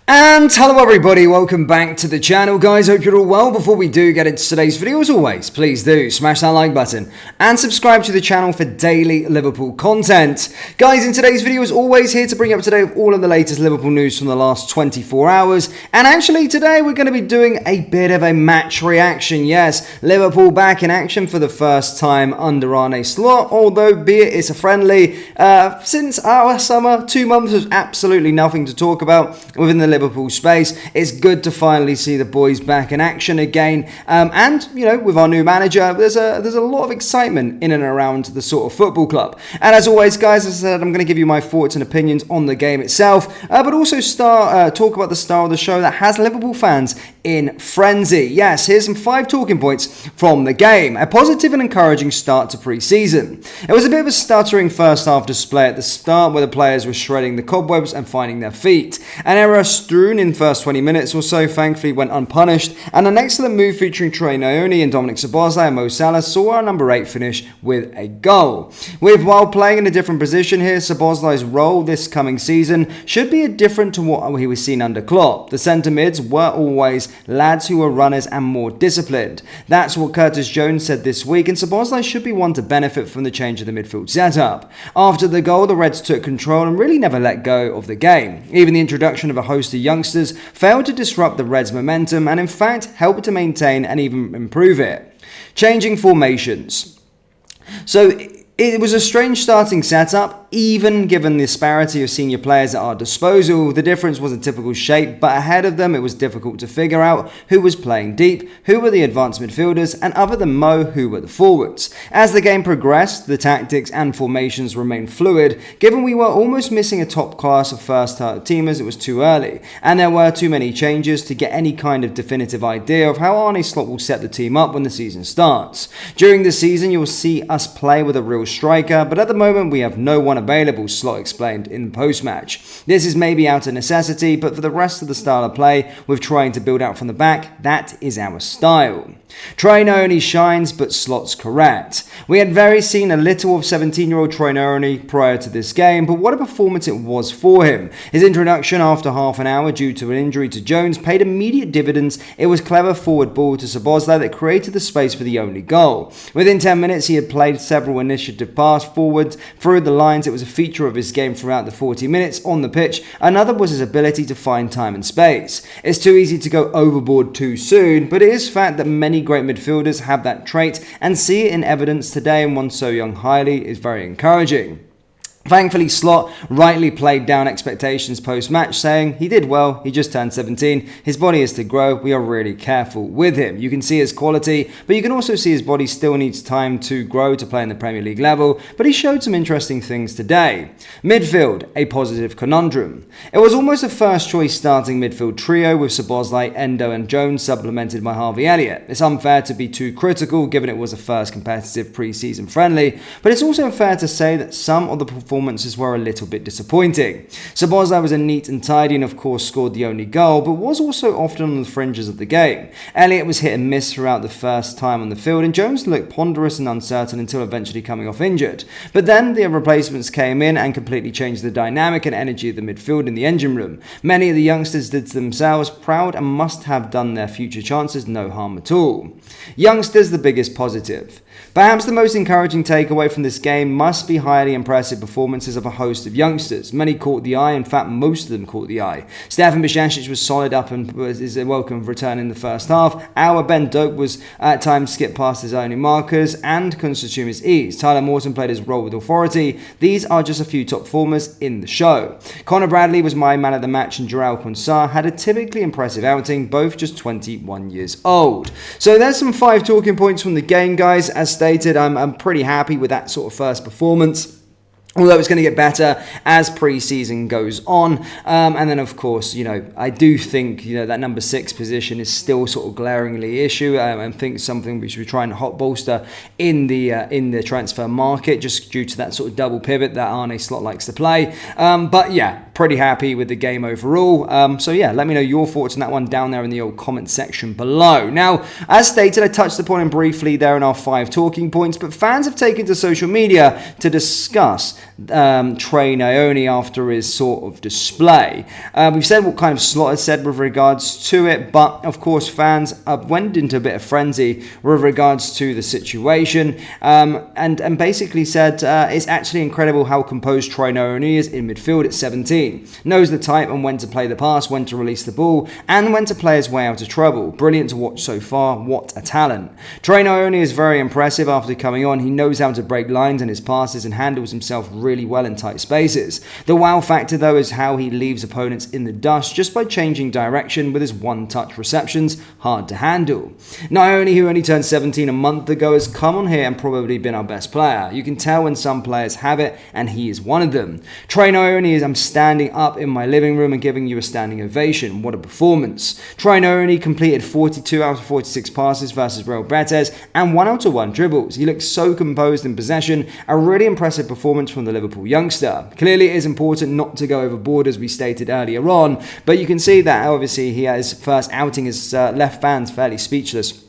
And hello everybody, welcome back to the channel guys, hope you're all well. Before we do get into today's video, as always, please do smash that like button and subscribe to the channel for daily Liverpool content. Guys, in today's video, as always, here to bring you up to date with all of the latest Liverpool news from the last 24 hours. And actually today we're going to be doing a bit of a match reaction. Yes, Liverpool back in action for the first time under Arne Slot, although be it it's a friendly, since our summer, 2 months was absolutely nothing to talk about within the Liverpool space. It's good to finally see the boys back in action again, and you know, with our new manager, there's a lot of excitement in and around the sort of football club. And as always, guys, as I said, I'm going to give you my thoughts and opinions on the game itself, but also talk about the star of the show that has Liverpool fans in frenzy. Yes, here's some 5 talking points from the game. A positive and encouraging start to pre-season. It was a bit of a stuttering first half display at the start, where the players were shredding the cobwebs and finding their feet. An error strewn in the first 20 minutes or so thankfully went unpunished, and an excellent move featuring Trey Naoni and Dominic Szoboszlai and Mo Salah saw our number 8 finish with a goal. While playing in a different position here, Szoboszlai's role this coming season should be different to what he was seen under Klopp. The centre mids were always lads who were runners and more disciplined. That's what Curtis Jones said this week, and Szoboszlai should be one to benefit from the change of the midfield setup. After the goal, the Reds took control and really never let go of the game. Even the introduction of a host of youngsters failed to disrupt the Reds' momentum and in fact helped to maintain and even improve it. Changing formations. So it was a strange starting setup, even given the disparity of senior players at our disposal. The difference was a typical shape, but ahead of them it was difficult to figure out who was playing deep, who were the advanced midfielders, and other than Mo, who were the forwards. As the game progressed, the tactics and formations remained fluid. Given we were almost missing a top class of first teamers, it was too early, and there were too many changes to get any kind of definitive idea of how Arne Slot will set the team up when the season starts. During the season, you will see us play with a real striker, but at the moment we have no one available, Slot explained in post-match. This is maybe out of necessity, but for the rest of the style of play, with trying to build out from the back, that is our style. Trey Naoni shines, but Slot's correct. We had seen a little of 17-year-old Trey Naoni prior to this game, but what a performance it was for him. His introduction after half an hour due to an injury to Jones paid immediate dividends. It was clever forward ball to Szoboszlai that created the space for the only goal. Within 10 minutes, he had played several initiative pass forward through the lines. It was a feature of his game throughout the 40 minutes on the pitch. Another was his ability to find time and space. It's too easy to go overboard too soon, but it is fact that many great midfielders have that trait, and see it in evidence today, and one so young highly is very encouraging. Thankfully, Slot rightly played down expectations post-match, saying he did well, he just turned 17, his body is to grow, we are really careful with him. You can see his quality, but you can also see his body still needs time to grow to play in the Premier League level, but he showed some interesting things today. Midfield, a positive conundrum. It was almost a first-choice starting midfield trio with Szoboszlai, Endo and Jones supplemented by Harvey Elliott. It's unfair to be too critical given it was a first competitive pre-season friendly, but it's also unfair to say that some of the performances were a little bit disappointing. Szoboszlai was a neat and tidy and of course scored the only goal, but was also often on the fringes of the game. Elliott was hit and miss throughout the first time on the field, and Jones looked ponderous and uncertain until eventually coming off injured. But then the replacements came in and completely changed the dynamic and energy of the midfield in the engine room. Many of the youngsters did themselves proud and must have done their future chances no harm at all. Youngsters, the biggest positive. Perhaps the most encouraging takeaway from this game must be highly impressive performances of a host of youngsters. Many caught the eye, in fact most of them caught the eye. Stefan Bajcetic was solid up and is a welcome return in the first half. Our Ben Doak was at times skipped past his own markers and couldn't assume his ease. Tyler Morton played his role with authority. These are just a few top performers in the show. Connor Bradley was my man of the match, and Jarell Quansah had a typically impressive outing, both just 21 years old. So there's some 5 talking points from the game, guys. As stated, I'm pretty happy with that sort of first performance. Although it's going to get better as pre-season goes on. And then, of course, you know, I do think, you know, that number 6 position is still sort of glaringly issue. And think something we should be trying to hot bolster in the transfer market, just due to that sort of double pivot that Arne Slot likes to play. But yeah, pretty happy with the game overall. So yeah, let me know your thoughts on that one down there in the old comment section below. Now, as stated, I touched upon him briefly there in our 5 talking points, but fans have taken to social media to discuss Trey Ione after his sort of display. We've said what kind of Slot has said with regards to it, but of course fans went into a bit of frenzy with regards to the situation, and basically said it's actually incredible how composed Trey Ione is in midfield at 17. Knows the type and when to play the pass, when to release the ball, and when to play his way out of trouble. Brilliant to watch so far. What a talent. Trey Ione is very impressive after coming on. He knows how to break lines in his passes and handles himself really well in tight spaces. The wow factor though is how he leaves opponents in the dust just by changing direction with his one-touch receptions. Hard to handle. Ione, who only turned 17 a month ago, has come on here and probably been our best player. You can tell when some players have it, and he is one of them. Trey Ione is I'm standing up in my living room and giving you a standing ovation. What a performance. Trey Ione completed 42 out of 46 passes versus Real Betis and 1 out of 1 dribbles. He looks so composed in possession. A really impressive performance from the Liverpool youngster. Clearly it is important not to go overboard as we stated earlier on, but you can see that obviously he has first outing his left fans fairly speechless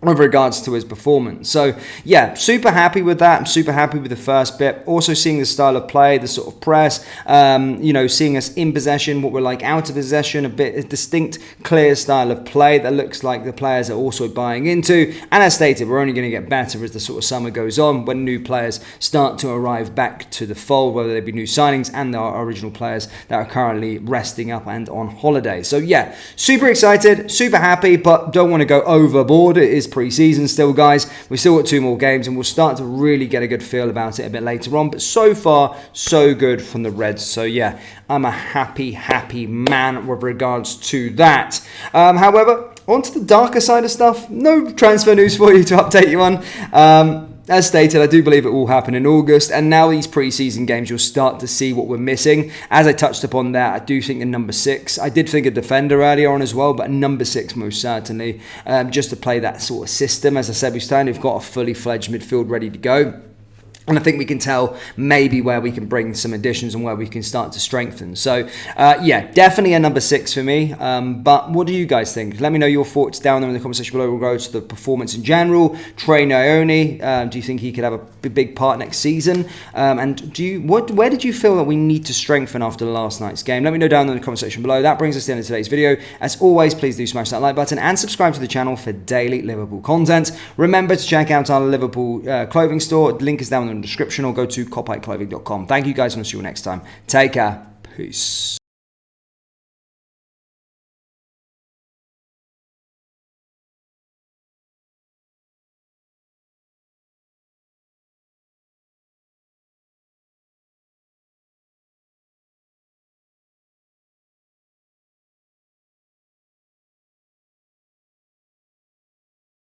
with regards to his performance. So yeah, super happy with that. I'm super happy with the first bit. Also seeing the style of play, the sort of press, seeing us in possession, what we're like out of possession, a distinct, clear style of play that looks like the players are also buying into. And as stated, we're only going to get better as the sort of summer goes on when new players start to arrive back to the fold, whether they be new signings and our original players that are currently resting up and on holiday. So yeah, super excited, super happy, but don't want to go overboard. It is pre-season still, guys. We've still got 2 more games and we'll start to really get a good feel about it a bit later on, but so far so good from the Reds. So yeah, I'm a happy man with regards to that. However, onto the darker side of stuff. No transfer news for you to update you on. As stated, I do believe it will happen in August, and now these pre-season games, you'll start to see what we're missing. As I touched upon that, I do think a number 6. I did think a defender earlier on as well, but a number 6 most certainly, just to play that sort of system. As I said, we've got a fully fledged midfield ready to go. And I think we can tell maybe where we can bring some additions and where we can start to strengthen. So, yeah, definitely a number 6 for me. But what do you guys think? Let me know your thoughts down there in the comment section below. We'll go to the performance in general. Trey Ione, do you think he could have a big part next season? And where did you feel that we need to strengthen after last night's game? Let me know down in the comment section below. That brings us to the end of today's video. As always, please do smash that like button and subscribe to the channel for daily Liverpool content. Remember to check out our Liverpool clothing store. The link is down in the description, or go to copyclothing.com. Thank you guys, and I'll see you next time. Take care. Peace.